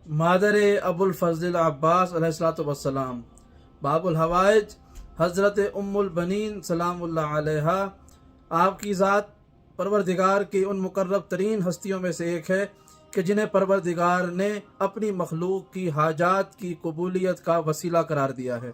मादर अबुल फजल अब्बास अलैहिस्सलातु वस्सलाम, बाबुल हवाइज हज़रत उम्मुल बनीन सलामुल्लाह अलैहा, आपकी ज़ात परवरदिगार की उन मुकर्रब तरीन हस्तियों में से एक है कि जिन्हें परवरदिगार ने अपनी मखलूक की हाजात की कबूलियत का वसीला करार दिया है।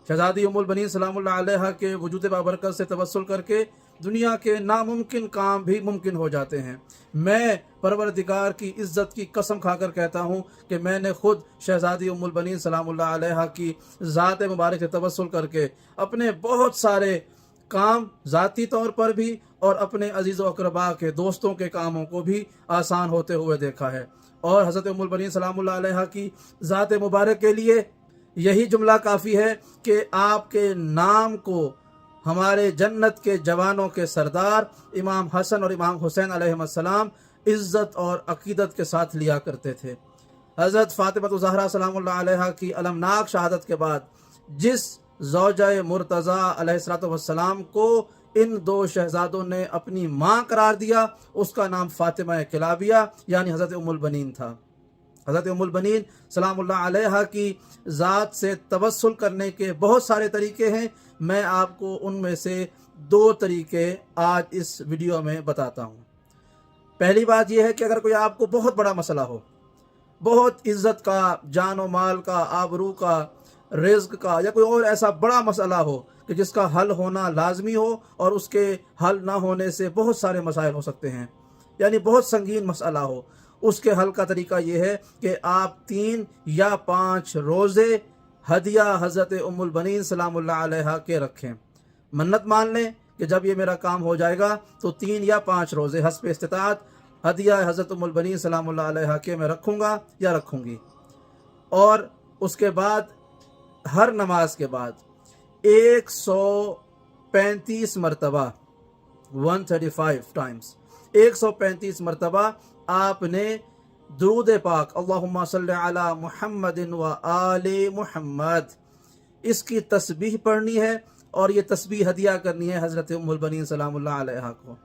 शहज़ादी उम्मुल बनीन सलामुल्लाह अलैहा के वजूद बाबरकत से तवस्सुल करके दुनिया के नामुमकिन काम भी मुमकिन हो जाते हैं। मैं परवरदिगार की इज़्ज़त की कसम खाकर कहता हूँ कि मैंने खुद शहज़ादी उम्मुल बनीन सलामुल्लाह अलैहा की ज़ात मुबारक से तवस्सुल करके अपने बहुत सारे काम ज़ाती तौर पर भी और अपने अजीज़ व अक़रबा के दोस्तों के कामों को भी आसान होते हुए देखा है। और हज़रत उम्मुल बनीन सलामुल्लाह अलैहा की ज़ात मुबारक के लिए यही जुमला काफ़ी है कि आपके नाम को हमारे जन्नत के जवानों के सरदार इमाम हसन और इमाम हुसैन अलैहिस्सलाम इज़्ज़त और अक़ीदत के साथ लिया करते थे। हज़रत फ़ातिमा ज़हरा सलामुल्लाह अलैहा की अलमनाक शहादत के बाद जिस ज़ौजा मुर्तज़ा अलैहिस्सलाम को इन दो शहज़ादों ने अपनी माँ करार दिया, उसका नाम फ़ातिमा किलाबिया यानी हज़रत उम्मुल बनीन था। हज़रत उम्मुल बनीन सलामुल्लाह अलैहा की ज़ात से तवस्सुल करने के बहुत सारे तरीके हैं। मैं आपको उनमें से दो तरीके आज इस वीडियो में बताता हूँ। पहली बात यह है कि अगर कोई आपको बहुत बड़ा मसला हो, बहुत इज़्ज़त का, जान व माल का, आबरू का, रिज़्क का, या कोई और ऐसा बड़ा मसला हो कि जिसका हल होना लाजमी हो और उसके हल ना होने से बहुत सारे मसाइल हो सकते हैं, यानी बहुत संगीन मसला हो, उसके हल का तरीका यह है कि आप 3 या 5 रोज़े हदिया हज़रत उम्मुल बनीन सलामुल्लाह अलैहा के रखें। मन्नत मान लें कि जब ये मेरा काम हो जाएगा तो 3 या 5 रोज़े हस्ब इस्तिताअत हदिया हज़रत उम्मुल बनीन सलामुल्लाह अलैहा के मैं रखूँगा या रखूँगी। और उसके बाद हर नमाज के बाद 135 मरतबा 135 टाइम्स 135 मरतबा आपने दुरूद पाक अल्लाहुम्मा सल्ली अला मुहम्मदिन व आले मुहम्मद इसकी तस्बीह पढ़नी है और ये तस्बीह हदिया करनी है हज़रत उम्मुल बनीन सलामुल्लाह अलैहा को।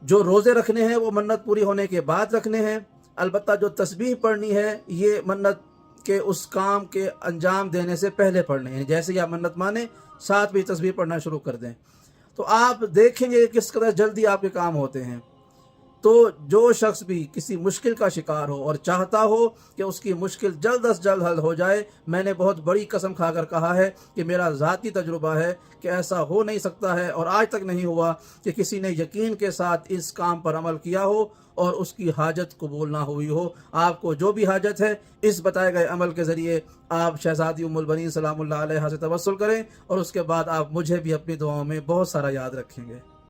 जो रोज़े रखने हैं वो मन्नत पूरी होने के बाद रखने हैं, अलबत्ता जो तस्बीह पढ़नी है ये मन्नत के उस काम के अंजाम देने से पहले पढ़ने हैं। जैसे ही आप मन्नत माने साथ भी तस्बीह पढ़ना शुरू कर दें तो आप देखेंगे किस कदर जल्दी आपके काम होते हैं। तो जो शख्स भी किसी मुश्किल का शिकार हो और चाहता हो कि उसकी मुश्किल जल्द अज जल्द हल हो जाए, मैंने बहुत बड़ी कसम खाकर कहा है कि मेरा ज़ाती तजुर्बा है कि ऐसा हो नहीं सकता है और आज तक नहीं हुआ कि किसी ने यकीन के साथ इस काम पर अमल किया हो और उसकी हाजत कबूल ना हुई हो। आपको जो भी हाजत है इस बताए गए अमल के ज़रिए आप शहज़ादी उम्मुल बनीन सलामुल्लाह अलैहा से तवस्सुल करें और उसके बाद आप मुझे भी अपनी दुआओं में बहुत सारा याद रखेंगे।